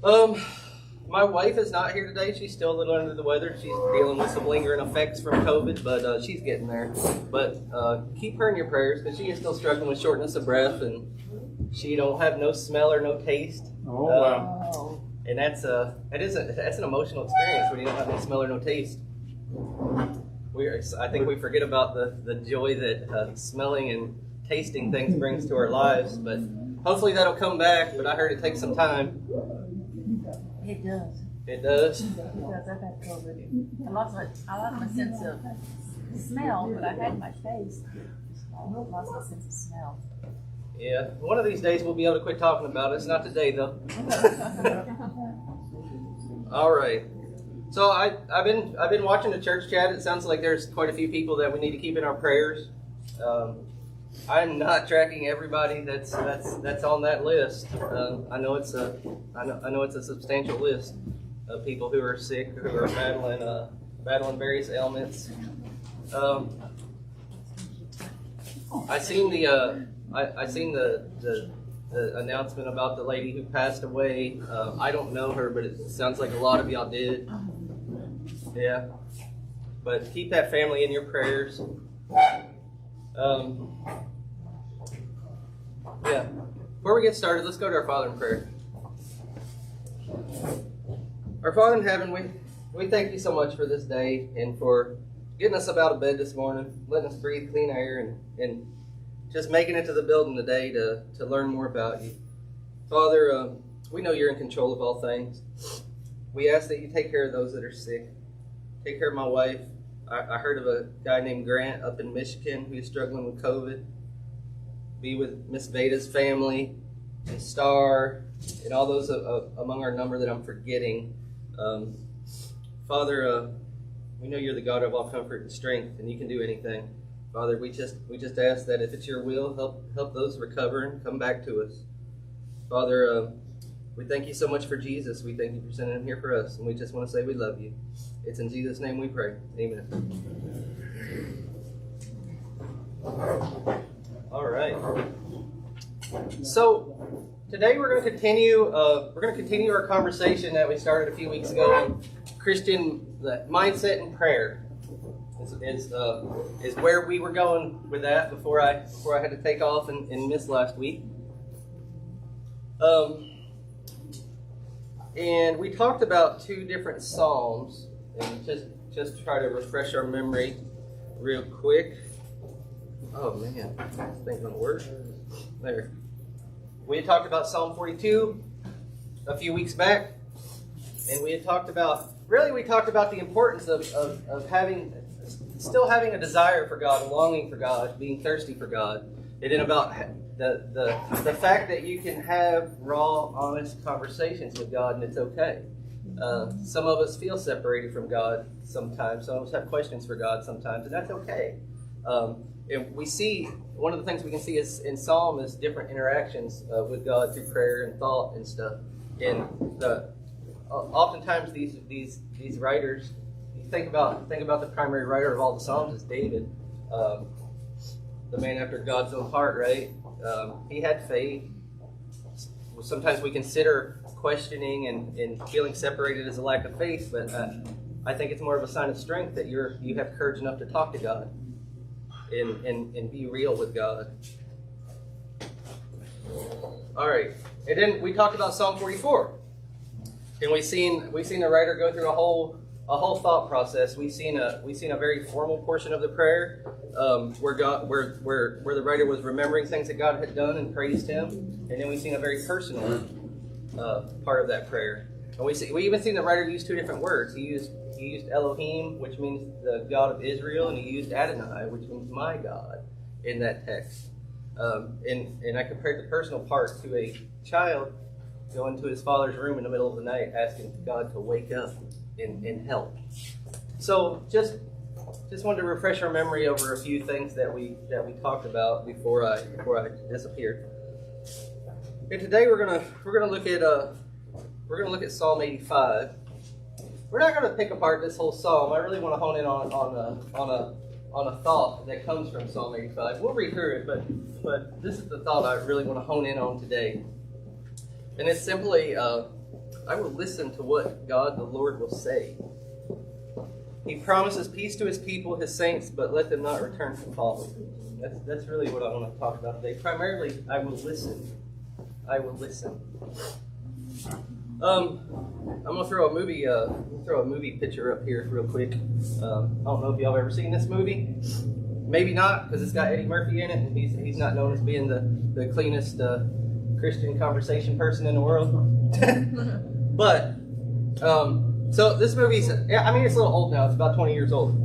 Um, my wife is not here today. She's still a little under the weather. She's dealing with some lingering effects from COVID, but she's getting there. But keep her in your prayers because she is still struggling with shortness of breath, and she don't have no smell or no taste. Oh wow! And that's an emotional experience when you don't have no smell or no taste. I think we forget about the joy that smelling and tasting things brings to our lives, but hopefully that'll come back. But I heard it takes some time. It does. It does? It does. I've had COVID. I lost my sense of smell, but I had my taste. I lost my sense of smell. Yeah. One of these days we'll be able to quit talking about it. It's not today, though. All right. So I've been watching the church chat. It sounds like there's quite a few people that we need to keep in our prayers. I'm not tracking everybody that's on that list. I know it's a substantial list of people who are sick, who are battling various ailments. I seen the announcement about the lady who passed away. I don't know her, but it sounds like a lot of y'all did. Yeah, but keep that family in your prayers. Yeah. Before we get started, let's go to our Father in prayer. Our Father in heaven, we thank you so much for this day and for getting us up out of bed this morning, letting us breathe clean air, and just making it to the building today to learn more about you. Father, we know you're in control of all things. We ask that you take care of those that are sick. Take care of my wife. I heard of a guy named Grant up in Michigan who's struggling with COVID. Be with Miss Veda's family, and Star, and all those among our number that I'm forgetting. Father, we know you're the God of all comfort and strength, and you can do anything. Father, we just ask that if it's your will, help those recover and come back to us. Father, we thank you so much for Jesus. We thank you for sending him here for us, and we just want to say we love you. It's in Jesus' name we pray. Amen. All right. So today we're going to continue. Our conversation that we started a few weeks ago on Christian mindset and prayer. Is where we were going with that before I had to take off and miss last week. And we talked about two different psalms, and just try to refresh our memory real quick. Oh man, this thing's gonna work. There. We had talked about Psalm 42 a few weeks back, and we talked about the importance of still having a desire for God, a longing for God, being thirsty for God, and then about the fact that you can have raw, honest conversations with God, and it's okay. Some of us feel separated from God sometimes. Some of us have questions for God sometimes, and that's okay. And we see, one of the things we can see is in Psalm is different interactions with God through prayer and thought and stuff. And oftentimes these writers, you think about the primary writer of all the Psalms is David, the man after God's own heart, right? He had faith. Sometimes we consider questioning and feeling separated as a lack of faith, but I think it's more of a sign of strength that you have courage enough to talk to God and be real with God. All right, and then we talked about Psalm 44, and we've seen the writer go through a whole thought process. We've seen a very formal portion of the prayer, where the writer was remembering things that God had done and praised Him, and then we've seen a very personal part of that prayer. And we even seen the writer use two different words. He used Elohim, which means the God of Israel, and he used Adonai, which means my God, in that text. And I compared the personal part to a child going to his father's room in the middle of the night asking God to wake up and help. So just wanted to refresh our memory over a few things that we talked about before I disappeared. And today we're gonna look at Psalm 85. We're not going to pick apart this whole psalm. I really want to hone in on a thought that comes from Psalm 85. We'll read through it, but this is the thought I really want to hone in on today. And it's simply, I will listen to what God the Lord will say. He promises peace to his people, his saints, but let them not return from folly. That's really what I want to talk about today. Primarily, I will listen. I will listen. I'm gonna throw a movie picture up here real quick. I don't know if y'all have ever seen this movie. Maybe not, because it's got Eddie Murphy in it, and he's not known as being the cleanest Christian conversation person in the world. But so this movie's, yeah, I mean, it's a little old now. It's about 20 years old.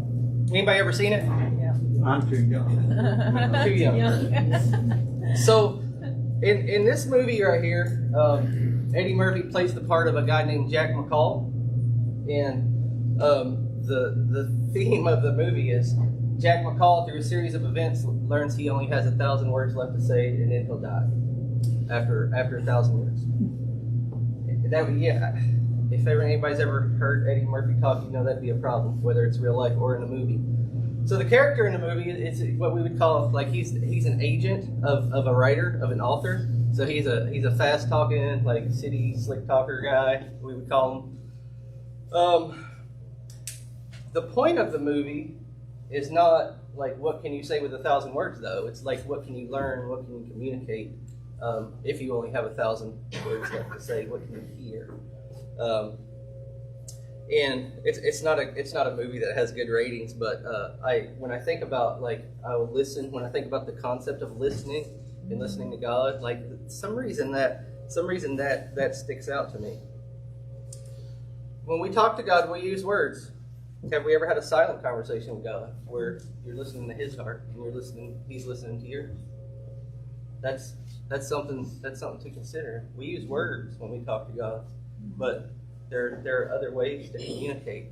Anybody ever seen it? Yeah. I'm too young. Too young. So in this movie right here, Eddie Murphy plays the part of a guy named Jack McCall, and the theme of the movie is Jack McCall, through a series of events, learns he only has 1,000 words left to say, and then he'll die after 1,000 words. If anybody's ever heard Eddie Murphy talk, you know that'd be a problem, whether it's real life or in a movie. So the character in the movie, it's what we would call, like, he's an agent of a writer, of an author. So he's a fast talking, like, city slick talker guy, we would call him. The point of the movie is not like what can you say with 1,000 words, though. It's like what can you learn, what can you communicate. If you only have 1,000 words left to say, what can you hear? And it's not a movie that has good ratings, but when I think about, like, I will listen, when I think about the concept of listening and listening to God, like, some reason that sticks out to me. When we talk to God, we use words. Have we ever had a silent conversation with God where you're listening to His heart and He's listening to yours? That's something to consider. We use words when we talk to God, but there are other ways to communicate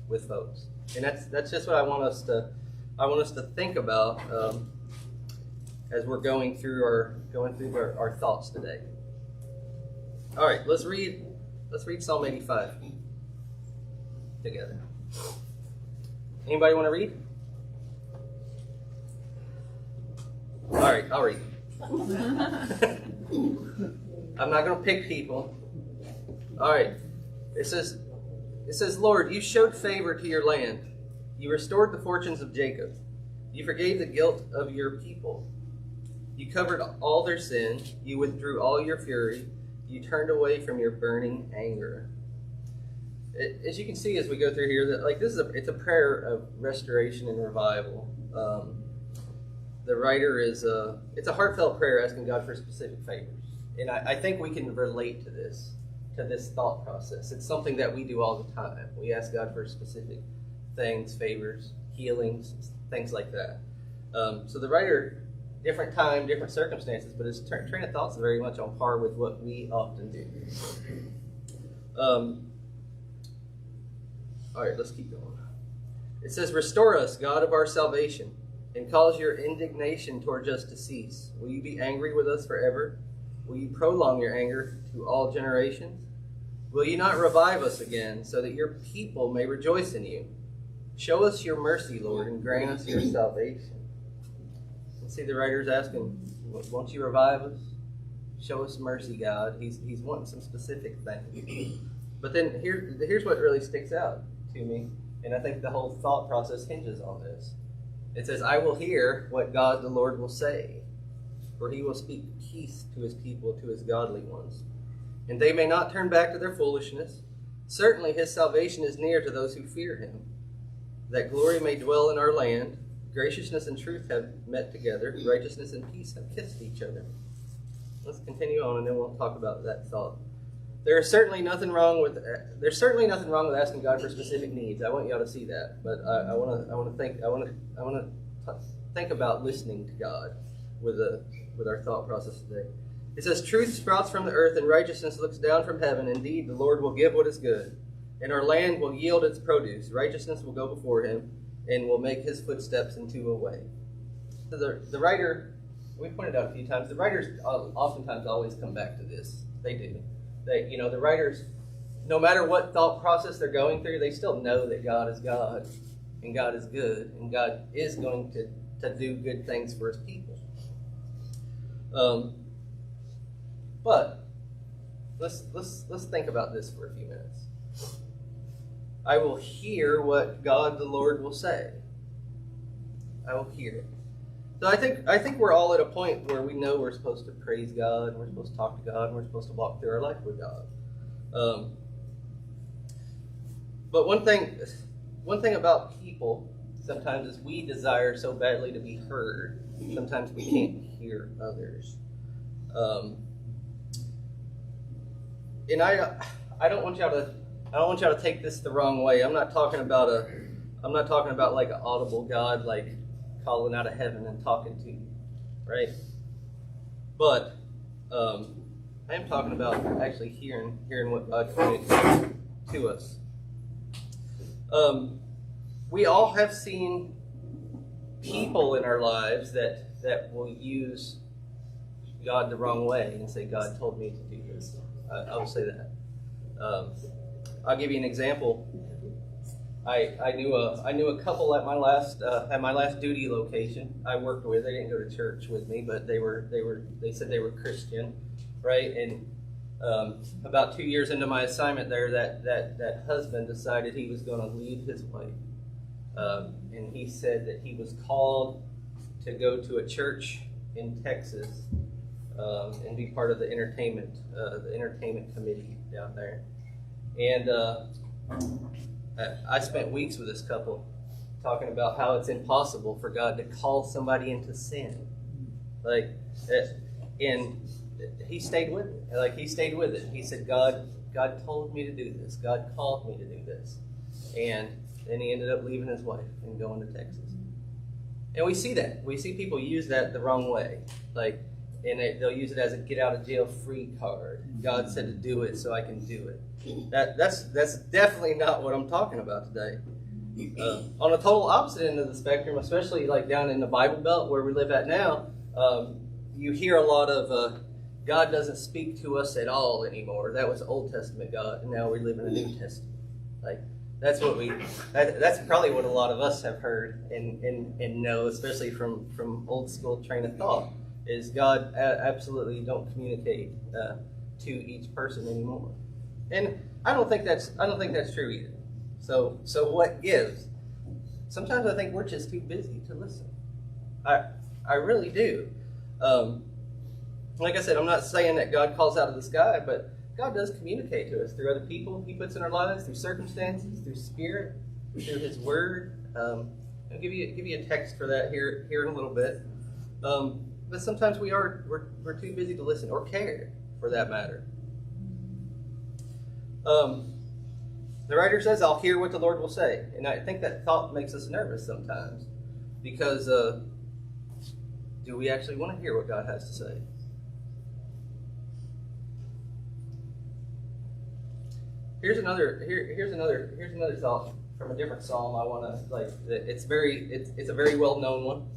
with folks, and that's just what I want us to think about as we're going through our thoughts today. All right, let's read Psalm 85 together. Anybody want to read? All right, I'll read. I'm not going to pick people. All right. It says, Lord, you showed favor to your land. You restored the fortunes of Jacob. You forgave the guilt of your people. You covered all their sin. You withdrew all your fury. You turned away from your burning anger. As you can see as we go through here, that, like, it's a prayer of restoration and revival. The writer it's a heartfelt prayer asking God for specific favors, and I think we can relate to this thought process. It's something that we do all the time. We ask God for specific things, favors, healings, things like that. So the writer, different time, different circumstances, but his train of thoughts is very much on par with what we often do. All right, let's keep going. It says, restore us, God of our salvation, and cause your indignation towards us to cease. Will you be angry with us forever? Will you prolong your anger to all generations? Will you not revive us again, so that your people may rejoice in you? Show us your mercy, Lord, and grant us your salvation. And see, the writer's asking, won't you revive us? Show us mercy, God. He's wanting some specific things. But then here's what really sticks out to me, and I think the whole thought process hinges on this. It says, I will hear what God the Lord will say, for he will speak peace to his people, to his godly ones. And they may not turn back to their foolishness. Certainly his salvation is near to those who fear him. That glory may dwell in our land. Graciousness and truth have met together. Righteousness and peace have kissed each other. Let's continue on, and then we'll talk about that thought. There's certainly nothing wrong with asking God for specific needs. I want y'all to see that, but I want to think about listening to God with our thought process today. It says, truth sprouts from the earth, and righteousness looks down from heaven. Indeed, the Lord will give what is good, and our land will yield its produce. Righteousness will go before him, and will make his footsteps into a way. So the writer, we pointed out a few times, the writers oftentimes always come back to this. They do. The writers, no matter what thought process they're going through, they still know that God is God, and God is good, and God is going to do good things for his people. But let's think about this for a few minutes. I will hear what God the Lord will say. I will hear it. So I think we're all at a point where we know we're supposed to praise God, and we're supposed to talk to God, and we're supposed to walk through our life with God. But one thing about people sometimes is we desire so badly to be heard. Sometimes we can't hear others. And I don't want y'all to take this the wrong way. I'm not talking about like an audible God, like calling out of heaven and talking to you, right? But I am talking about actually hearing what God communicates to us. We all have seen people in our lives that will use God the wrong way and say, "God told me to do this." I will say that. I'll give you an example. I knew a couple at my last duty location I worked with. They didn't go to church with me, but they said they were Christian, right? And about 2 years into my assignment there, that husband decided he was going to leave his wife, and he said that he was called to go to a church in Texas and be part of the entertainment committee down there. And I spent weeks with this couple talking about how it's impossible for God to call somebody into sin. And he stayed with it. He said, God told me to do this. God called me to do this. And then he ended up leaving his wife and going to Texas. And we see that. We see people use that the wrong way. And they'll use it as a get out of jail free card. God said to do it, so I can do it. That's definitely not what I'm talking about today. On the total opposite end of the spectrum, especially like down in the Bible Belt where we live at now, you hear a lot of God doesn't speak to us at all anymore. That was Old Testament God, and now we live in the New Testament. That's probably what a lot of us have heard and know, especially from old school train of thought, is God absolutely don't communicate to each person anymore. And I don't think that's true either. So what gives? Sometimes I think we're just too busy to listen. I really do. Like I said, I'm not saying that God calls out of the sky, but God does communicate to us through other people He puts in our lives, through circumstances, through Spirit, through His Word. I'll give you a text for that here in a little bit. But sometimes we're too busy to listen or care, for that matter. The writer says, "I'll hear what the Lord will say," and I think that thought makes us nervous sometimes, because do we actually want to hear what God has to say? Here's another thought from a different psalm. I want to it's a very well known one.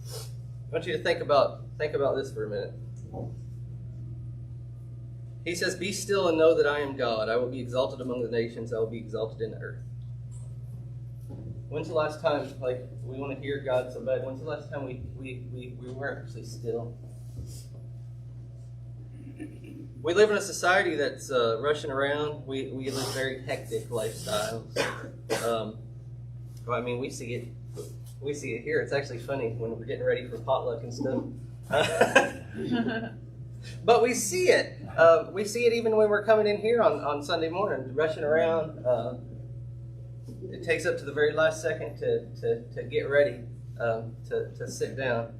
I want you to think about this for a minute. He says, "Be still and know that I am God. I will be exalted among the nations. I will be exalted in the earth." When's the last time, we want to hear God so bad? When's the last time we were actually still? We live in a society that's rushing around. We live very hectic lifestyles. We see it here. It's actually funny when we're getting ready for potluck and stuff. But we see it. We see it even when we're coming in here on Sunday morning, rushing around. It takes up to the very last second to get ready to sit down.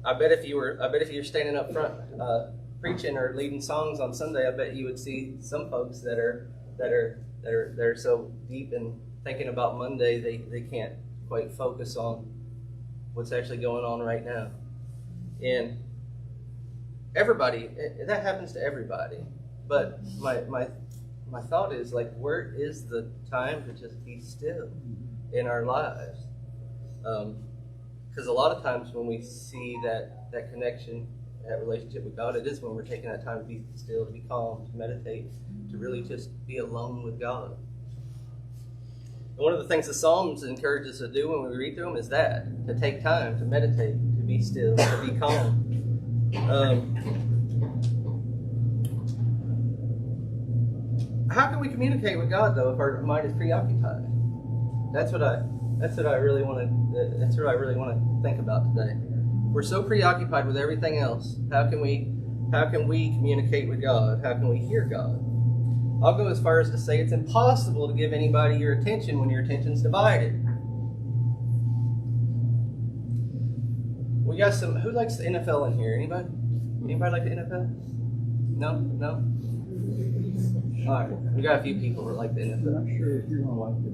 I bet if you were standing up front preaching or leading songs on Sunday, I bet you would see some folks that are so deep in thinking about Monday they can't quite focus on what's actually going on right now. And everybody, that happens to everybody. But my thought is, where is the time to just be still in our lives? Because a lot of times when we see that connection, that relationship with God, it is when we're taking that time to be still, to be calm, to meditate, to really just be alone with God. And one of the things the Psalms encourage us to do when we read through them is to take time to meditate, to be still, to be calm. how can we communicate with God though if our mind is preoccupied? That's what I really want to think about today. We're so preoccupied with everything else. How can we communicate with God? How can we hear God? I'll go as far as to say it's impossible to give anybody your attention when your attention's divided. We got some. Who likes the NFL in here? Anybody? Anybody like the NFL? No? No? All right. We got a few people who like the NFL. I'm not sure if you're gonna like it.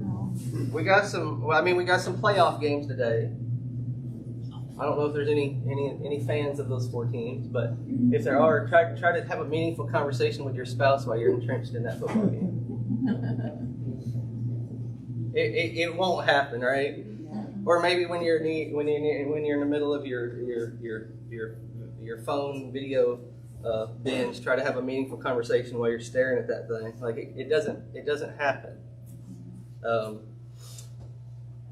We got some. Well, I mean, we got some playoff games today. I don't know if there's any fans of those four teams, but if there are, try to have a meaningful conversation with your spouse while you're entrenched in that football game. It won't happen, right? Or maybe when you're in the middle of your phone video binge, try to have a meaningful conversation while you're staring at that thing. Like it doesn't happen.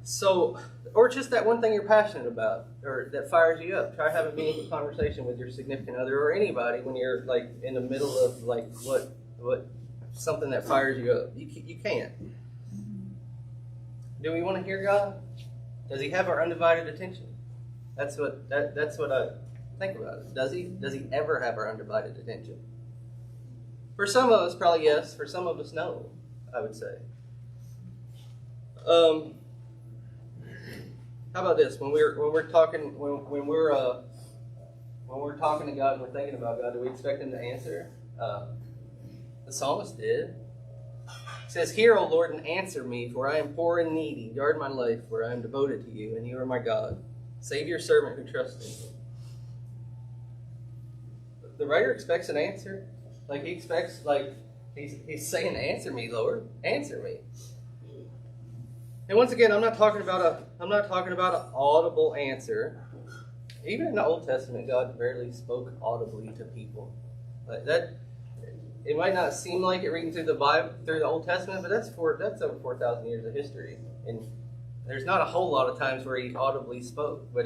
So, or just that one thing you're passionate about, or that fires you up. Try to have a meaningful conversation with your significant other or anybody when you're like in the middle of like what something that fires you up. You can't. Do we want to hear God? Does He have our undivided attention? That's what I think about it. Does He ever have our undivided attention? For some of us, probably yes. For some of us, no. I would say. How about this? When we're talking to God and we're thinking about God, do we expect Him to answer? The psalmist did. He says, "Hear, O Lord, and answer me, for I am poor and needy. Guard my life, for I am devoted to you, and you are my God. Save your servant who trusts in you." The writer expects an answer. Like he expects, like he's saying, "Answer me, Lord, answer me." And once again, I'm not talking about an audible answer. Even in the Old Testament, God rarely spoke audibly to people. Like that, it might not seem like it reading through the Bible, through the Old Testament, but that's over 4,000 years of history, and there's not a whole lot of times where He audibly spoke, but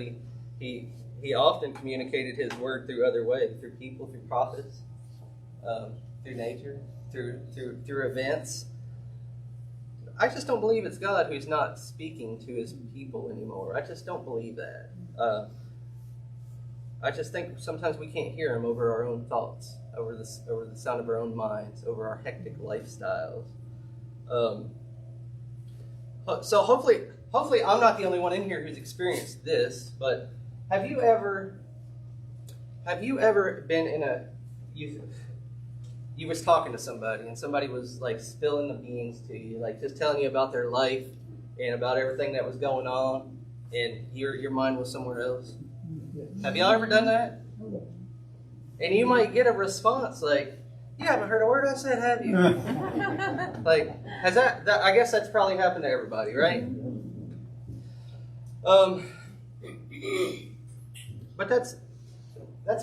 He often communicated His word through other ways, through people, through prophets, through nature, through events. I just don't believe it's God who's not speaking to His people anymore. I just don't believe that. I just think sometimes we can't hear Him over our own thoughts, over the sound of our own minds, over our hectic lifestyles. So hopefully I'm not the only one in here who's experienced this. But have you ever been in a you was talking to somebody and somebody was like spilling the beans to you, like just telling you about their life and about everything that was going on, and your mind was somewhere else? Have y'all ever done that? And you might get a response like, "You haven't heard a word I said, have you?" Like, has that? I guess that's probably happened to everybody, right? But that's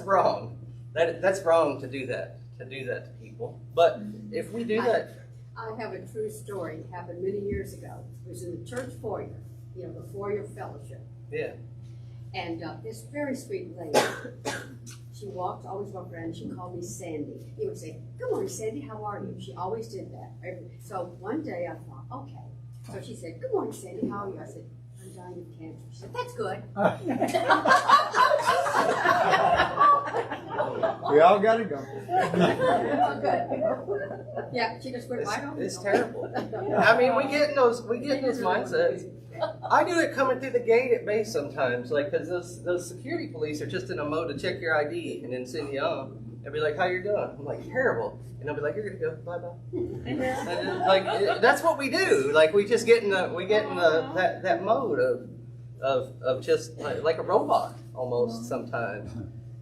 wrong. That's wrong to do that. To people. But if we do that, I have a true story. It happened many years ago. It was in the church foyer, the foyer fellowship. yeah. And this very sweet lady, she always walked around, and she called me Sandy. He would say, "Good morning, Sandy, how are you?" She always did that. So one day I thought, okay. So she said, "Good morning, Sandy, how are you?" I said, "I'm dying of cancer." She said, "That's good." We all gotta go. Oh, good. Yeah, she just went right on. It's terrible. I mean, we get in those mindsets. I do it coming through the gate at base sometimes, like because those security police are just in a mode to check your ID and then send you on and be like, "How you doing?" I'm like, "Terrible," and they'll be like, "You're gonna go, bye bye." Like that's what we do. Like we just get in that mode of just like a robot almost sometimes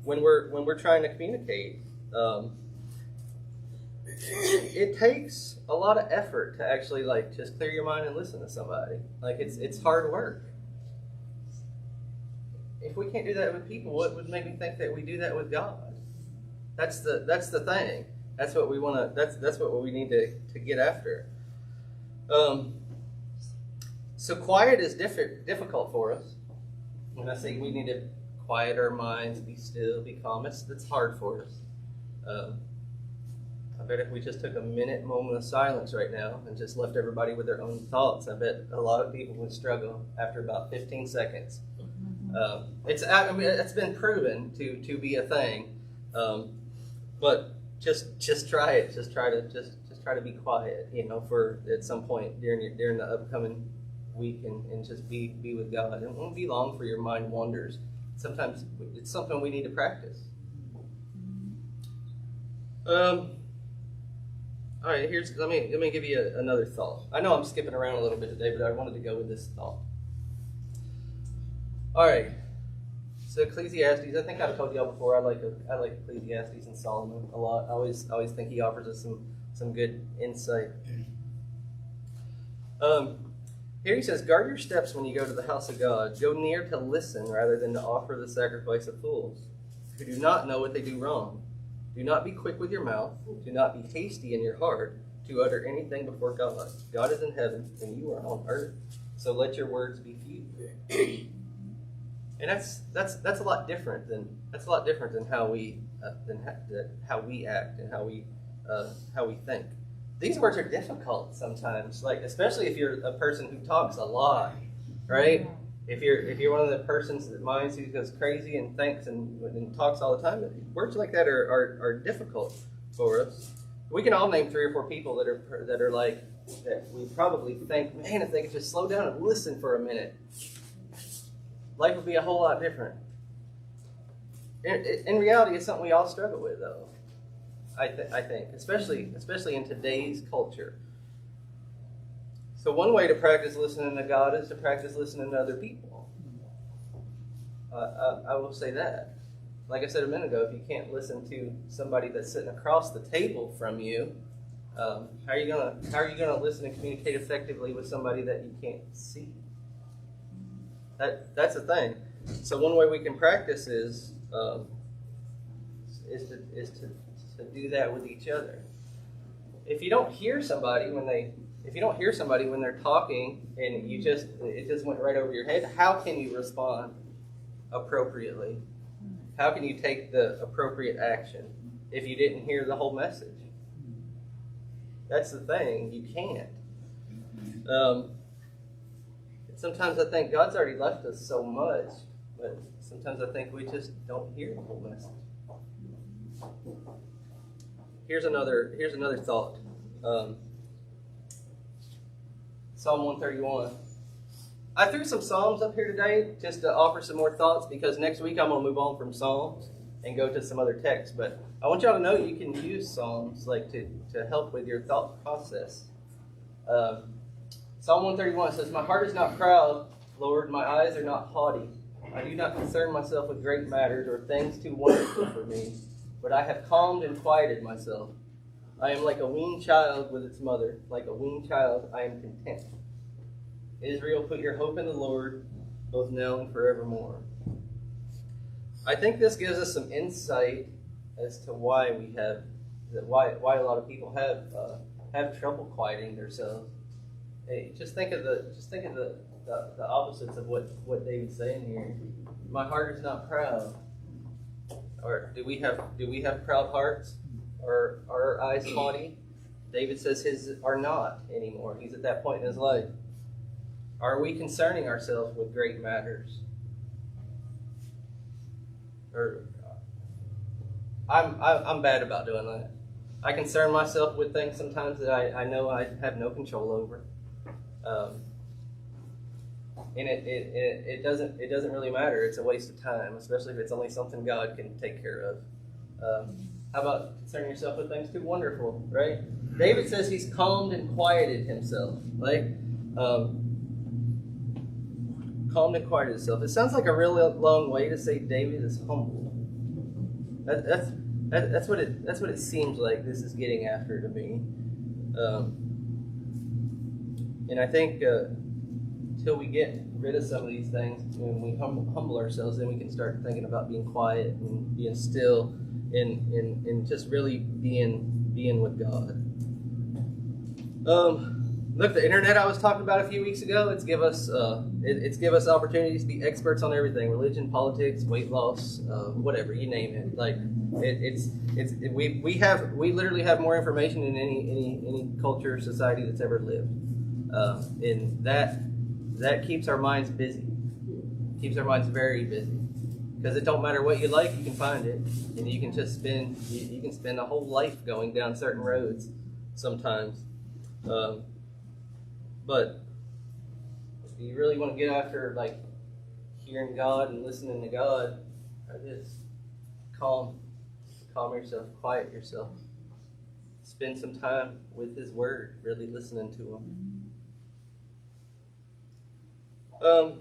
when we're trying to communicate. It takes a lot of effort to actually like just clear your mind and listen to somebody. Like it's hard work. If we can't do that with people, what would make me think that we do that with God? That's the thing. That's what we want to. That's what we need to get after. So quiet is difficult for us. When I say we need to quiet our minds, be still, be calm, that's hard for us. I bet if we just took a moment of silence right now and just left everybody with their own thoughts, I bet a lot of people would struggle after about 15 seconds. It's been proven to be a thing, but just try it. Just try to be quiet, for at some point during the upcoming week, and just be with God. It won't be long for your mind wanders. Sometimes it's something we need to practice. All right, let me give you another thought. I know I'm skipping around a little bit today, but I wanted to go with this thought. All right, so Ecclesiastes. I think I've told y'all before. I like Ecclesiastes and Solomon a lot. I always think he offers us some good insight. Here he says, "Guard your steps when you go to the house of God. Go near to listen rather than to offer the sacrifice of fools, who do not know what they do wrong. Do not be quick with your mouth. Do not be hasty in your heart to utter anything before God. God is in heaven, and you are on earth. So let your words be few." And that's a lot different than how we how we act and how we think. These words are difficult sometimes, like especially if you're a person who talks a lot, right? If you're one of the persons that minds who goes crazy and thinks and talks all the time, words like that are difficult for us. We can all name 3 or 4 people that are like that. We probably think, man, if they could just slow down and listen for a minute, life would be a whole lot different. In reality, it's something we all struggle with, though. I think, especially in today's culture. So one way to practice listening to God is to practice listening to other people. I will say that. Like I said a minute ago, if you can't listen to somebody that's sitting across the table from you, how are you gonna listen and communicate effectively with somebody that you can't see? That's the thing. So one way we can practice is to do that with each other. If you don't hear somebody when they're talking and it just went right over your head, how can you respond appropriately? How can you take the appropriate action if you didn't hear the whole message? That's the thing. You can't. Sometimes I think God's already left us so much, but sometimes I think we just don't hear the whole message. Here's another thought. Psalm 131. I threw some Psalms up here today just to offer some more thoughts, because next week I'm going to move on from Psalms and go to some other texts. But I want y'all to know you can use Psalms like to help with your thought process. Psalm 131 says, "My heart is not proud, Lord. My eyes are not haughty. I do not concern myself with great matters or things too wonderful for me. But I have calmed and quieted myself. I am like a weaned child with its mother. Like a weaned child, I am content. Israel, put your hope in the Lord, both now and forevermore." I think this gives us some insight as to why why a lot of people have trouble quieting themselves. Hey, just think of the opposites of what David's saying here. My heart is not proud. Or do we have proud hearts? Or are our eyes haughty? David says his are not anymore. He's at that point in his life. Are we concerning ourselves with great matters? Or I'm bad about doing that. I concern myself with things sometimes that I know I have no control over. And it doesn't really matter. It's a waste of time, especially if it's only something God can take care of. How about concerning yourself with things too wonderful, right? David says he's calmed and quieted himself. Calmed and quieted himself. It sounds like a really long way to say David is humble. That's what it seems like this is getting after to me. And I think until we get rid of some of these things, when we humble ourselves, then we can start thinking about being quiet and being still and just really being with God. Look, the internet I was talking about a few weeks ago, it's give us opportunities to be experts on everything: religion, politics, weight loss, whatever you name it. Like we literally have more information than any culture or society that's ever lived, and that keeps our minds busy, keeps our minds very busy, because it don't matter what you like, you can find it, and you can just spend a whole life going down certain roads sometimes. But if you really want to get after like hearing God and listening to God, just calm yourself, quiet yourself. Spend some time with His Word, really listening to Him.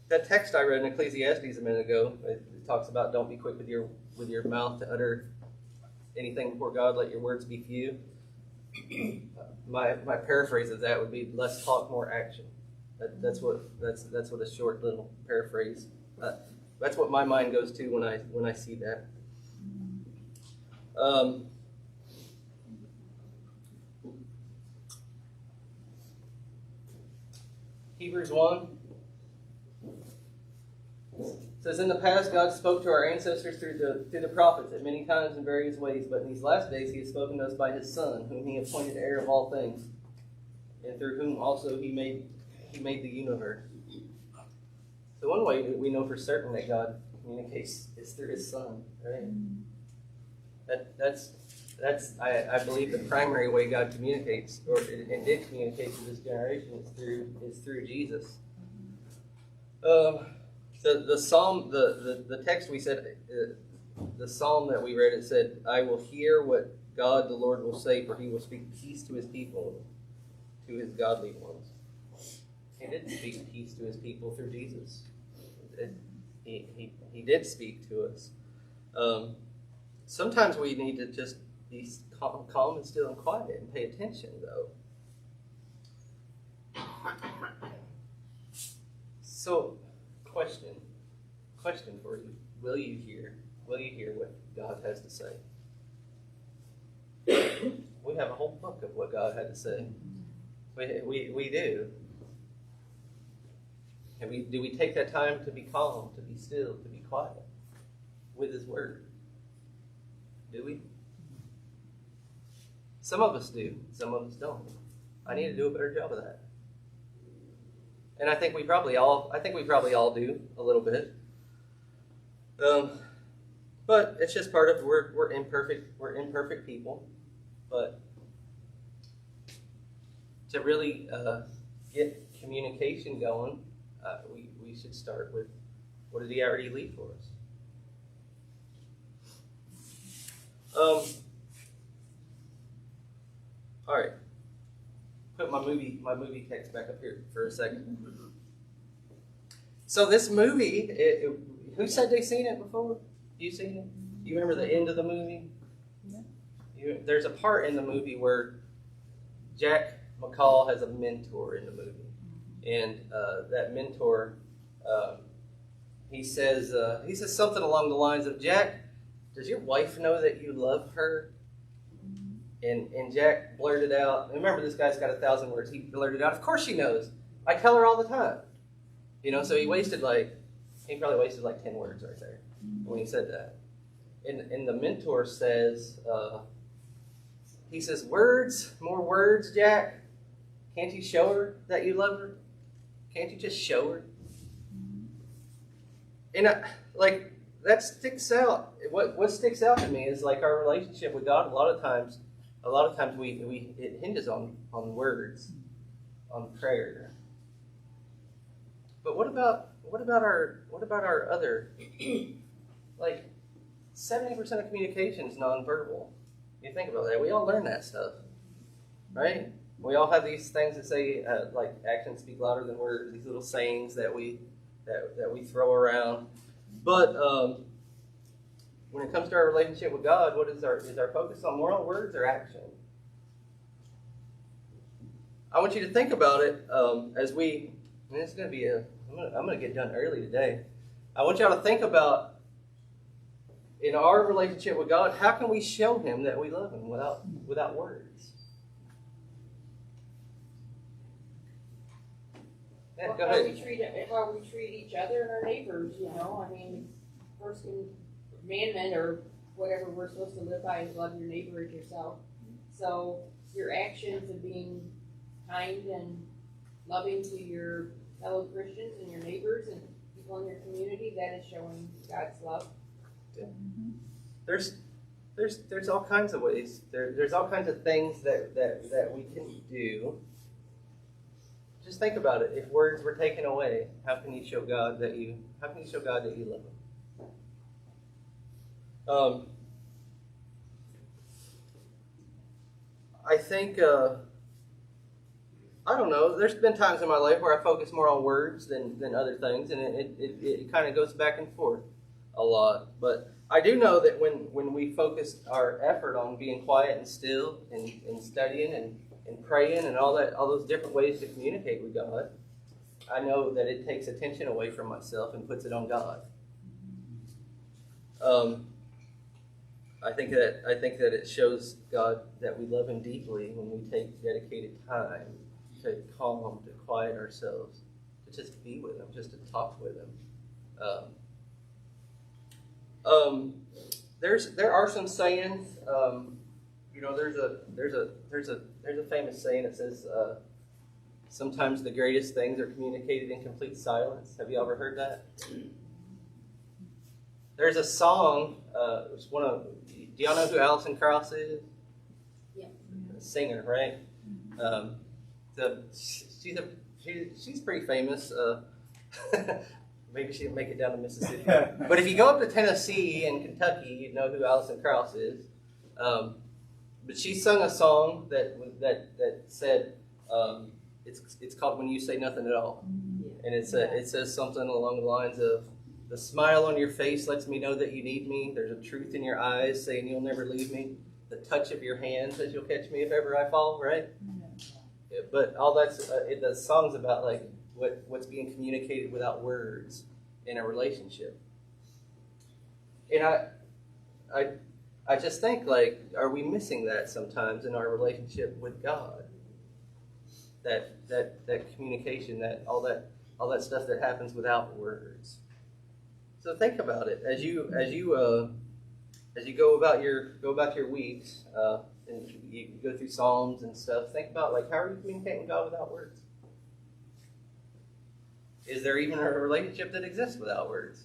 That text I read in Ecclesiastes a minute ago, it talks about don't be quick with your mouth to utter anything before God. Let your words be few. My paraphrase of that would be less talk, more action. That's what a short little paraphrase. That's what my mind goes to when I see that. Hebrews 1 says, in the past God spoke to our ancestors through the prophets at many times in various ways, but in these last days He has spoken to us by His Son, whom He appointed heir of all things, and through whom also He made the universe. So one way we know for certain that God communicates is through His Son, right? That's I believe the primary way God communicates, or it did communicate to this generation, is through Jesus. The psalm, the text we said, the psalm that we read, it said, "I will hear what God the Lord will say, for He will speak peace to His people, to His godly ones." He did speak peace to His people through Jesus. He did speak to us. Sometimes we need to just be calm and still and quiet and pay attention, though. So, question for you: Will you hear what God has to say? We have a whole book of what God had to say. We do. And do we take that time to be calm, to be still, to be quiet with His Word? Do we? Some of us do. Some of us don't. I need to do a better job of that. And I think we probably all do a little bit. But it's just part of we're imperfect people. But to really get communication going, we should start with, what did He already leave for us? All right. Put my movie text back up here for a second. So this movie, who said they seen it before? You seen it? You remember the end of the movie? Yeah. There's a part in the movie where Jack McCall has a mentor in the movie, and that mentor, he says something along the lines of, "Jack, does your wife know that you love her?" And Jack blurted out, and remember, this guy's got 1,000 words. He blurted out, "Of course she knows. I tell her all the time." So he probably wasted like 10 words right there when he said that. And the mentor says, he says, "Words, more words, Jack. Can't you show her that you love her? Can't you just show her?" And that sticks out. What sticks out to me is like our relationship with God. A lot of times it hinges on words, on prayer. But what about our other, like 70% of communication is nonverbal. You think about that. We all learn that stuff, right? We all have these things that say like actions speak louder than words. These little sayings that we throw around. But when it comes to our relationship with God, what is our focus on moral words or action? I want you to think about it as we. And it's going to be I'm going to get done early today. I want y'all to think about, in our relationship with God, how can we show Him that we love Him without words? Yeah, Well, go how ahead. we treat each other and our neighbors, you know, I mean, first commandment or whatever we're supposed to live by is love your neighbor as yourself. So your actions of being kind and loving to your fellow Christians and your neighbors and people in your community, that is showing God's love. There's all kinds of ways. There's all kinds of things that we can do. Just think about it. If words were taken away, how can you show God that you love Him? I think I don't know. There's been times in my life where I focus more on words than other things, and it kind of goes back and forth a lot. But I do know that when we focus our effort on being quiet and still and studying and praying and all those different ways to communicate with God, I know that it takes attention away from myself and puts it on God. I think that it shows God that we love Him deeply when we take dedicated time to calm, to quiet ourselves, to just be with Him, just to talk with Him. There are some sayings. There's a famous saying that says, "Sometimes the greatest things are communicated in complete silence." Have you ever heard that? There's a song. Do y'all know who Alison Krauss is? Yeah. A singer, right? She's pretty famous. Maybe she didn't make it down to Mississippi. But if you go up to Tennessee and Kentucky, you'd know who Alison Krauss is. But she sung a song that said, it's called "When You Say Nothing at All," and it says something along the lines of, "The smile on your face lets me know that you need me. There's a truth in your eyes saying you'll never leave me. The touch of your hand says you'll catch me if ever I fall." Right? Yeah, but all the song's about like what's being communicated without words in a relationship. And I just think, like, are we missing that sometimes in our relationship with God? That communication, that all that stuff that happens without words. So think about it as you go about your weeks and you go through Psalms and stuff. Think about, like, how are you communicating with God without words? Is there even a relationship that exists without words?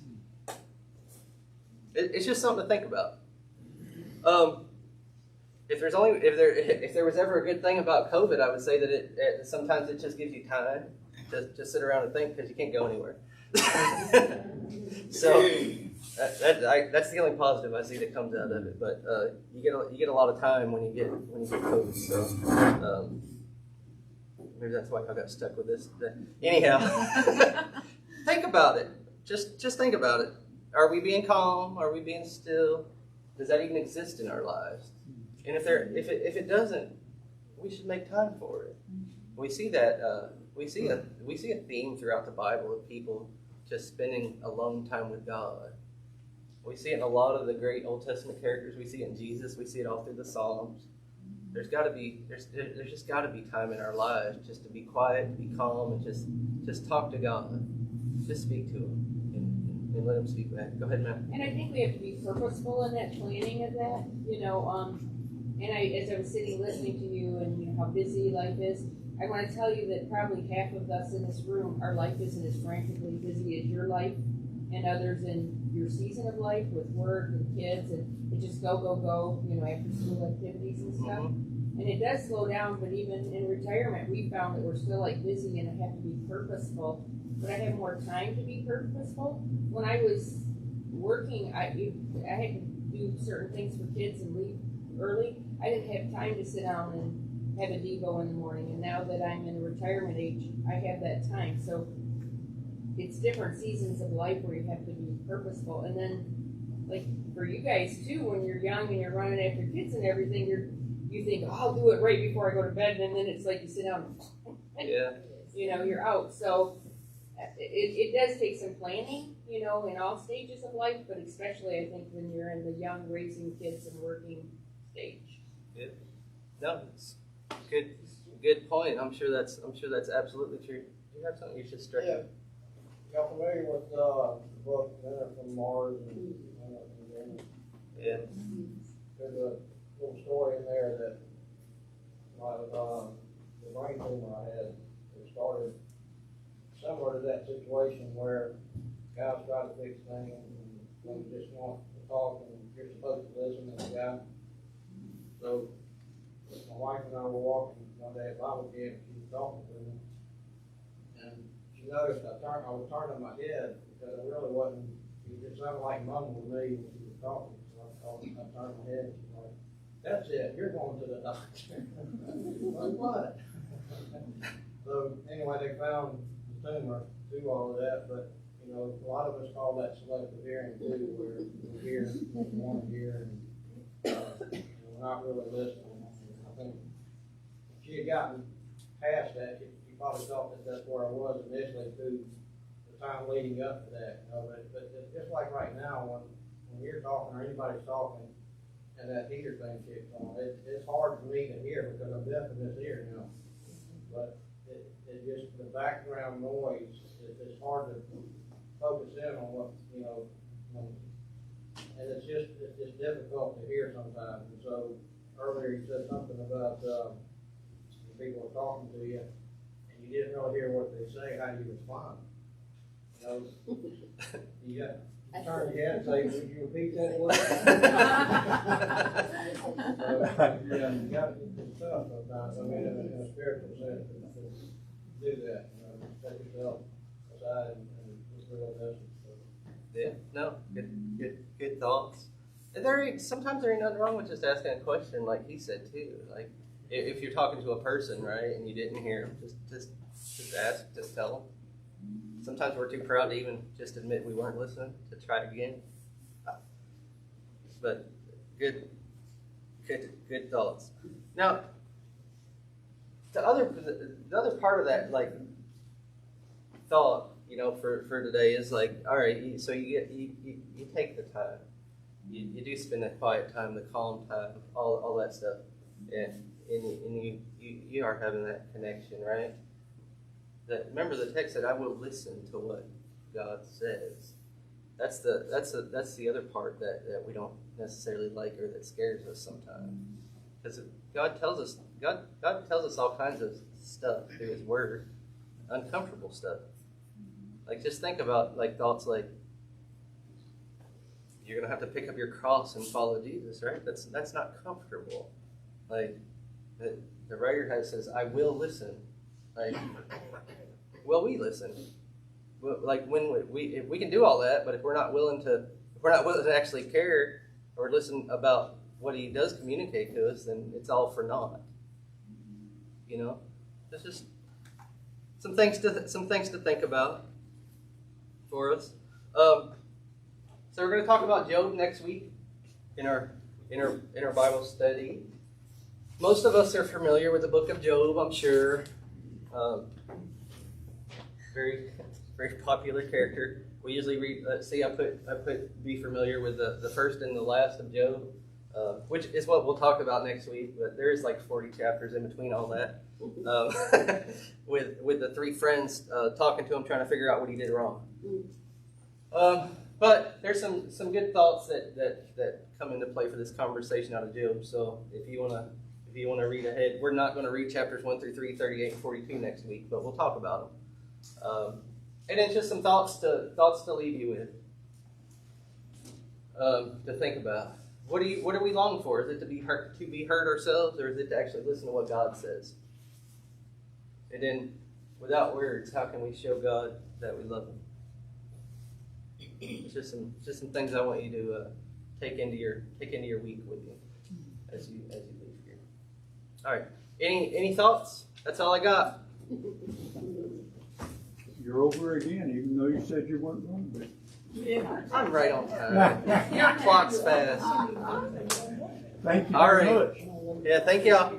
It's just something to think about. If there was ever a good thing about COVID, I would say that it sometimes it just gives you time to sit around and think, because you can't go anywhere. So that's the only positive I see that comes out of it. But you get a lot of time when you get COVID. So maybe that's why I got stuck with this. Anyhow, think about it. Just think about it. Are we being calm? Are we being still? Does that even exist in our lives? And if it doesn't, we should make time for it. We see that we see a theme throughout the Bible of people just spending alone time with God. We see it in a lot of the great Old Testament characters. We see it in Jesus. We see it all through the Psalms. There's just got to be time in our lives just to be quiet, to be calm, and just talk to God. Just speak to Him and let Him speak back. Go ahead, Matt. And I think we have to be purposeful in that planning of that, and as I was sitting listening to you and how busy life is, I want to tell you that probably half of us in this room, our life isn't as frantically busy as your life and others in your season of life with work and kids, and it just go, after school activities and stuff. Mm-hmm. And it does slow down, but even in retirement, we found that we're still busy, and I have to be purposeful. But I have more time to be purposeful. When I was working, I had to do certain things for kids and leave early. I didn't have time to sit down and have a Devo in the morning. And now that I'm in retirement age, I have that time. So it's different seasons of life where you have to be purposeful. And then, like, for you guys too, when you're young and you're running after kids and everything, you think, oh, I'll do it right before I go to bed, and then it's like you sit down and you're out. So it does take some planning, in all stages of life, but especially I think when you're in the young, raising kids and working stage. Yeah. No, it's good point. I'm sure that's absolutely true. you have something you should stretch? Yeah. Y'all familiar with the book Letter from Mars and Yeah. there's a little story in there that the brain tumor I had, it started similar to that situation where guys try to fix things and they just want to talk and you're supposed to listen to the guy. So my wife and I were walking one day at Bible camp, she was talking to me, and she noticed I was turning my head because I really wasn't, it just sounded like mom with me when she was talking. So I turned my head and she's like, "That's it, you're going to the doctor." Like, what? So anyway, they found the tumor through all of that, but you know, a lot of us call that selective hearing too, where we hear what we want to hear and we're not really listening. I think if she had gotten past that, she probably thought that that's where I was initially through the time leading up to that. You know, but it's just like right now when you're talking or anybody's talking and that heater thing kicks on, it's hard for me to hear because I'm deaf in this ear now. But it just, the background noise, it's hard to focus in on what, you know, and it's just difficult to hear sometimes. And so earlier you said something about when people are talking to you and you didn't really hear what they say, how do you respond? You know, you got to turn your head and say, "Would you repeat that word?" So, yeah, you got to do good stuff sometimes. I mean, in a spiritual sense, to do that. You know, take yourself aside and just really listen. Yeah, no, good thoughts. And sometimes there ain't nothing wrong with just asking a question, like he said too. Like if you're talking to a person, right, and you didn't hear them, just ask, just tell them. Sometimes we're too proud to even just admit we weren't listening, to try again. But good thoughts. Now, the other part of that, like, thought, you know, for today is like, all right, so you take the time, you do spend that quiet time, the calm time, all that stuff, and you are having that connection, right? Remember the text said, "I will listen to what God says." That's the other part that we don't necessarily like or that scares us sometimes, because God tells us all kinds of stuff through His Word, uncomfortable stuff. Like, just think about like thoughts like, you're gonna have to pick up your cross and follow Jesus, right? That's not comfortable. Like the writer says, "I will listen." Like, will we listen? Like, when we can do all that, but if we're not willing to actually care or listen about what He does communicate to us, then it's all for naught. You know, it's just some things to think about for us. So we're going to talk about Job next week in our Bible study. Most of us are familiar with the book of Job, I'm sure. Very, very popular character. We usually read. I put be familiar with the first and the last of Job, which is what we'll talk about next week. But there is like 40 chapters in between all that, with the three friends talking to him, trying to figure out what he did wrong. But there's some good thoughts that come into play for this conversation out of Job. So if you wanna read ahead, we're not going to read chapters 1 through 3, 38, and 42 next week, but we'll talk about them. And then just some thoughts to leave you with, to think about. What do we long for? Is it to be heard ourselves, or is it to actually listen to what God says? And then, without words, how can we show God that we love Him? It's just some things I want you to take into your week with you as you leave here. All right. Any thoughts? That's all I got. You're over again, even though you said you weren't going to be. Yeah, I'm right on time. Your clock's fast. Thank you All very right. much. Yeah, thank y'all.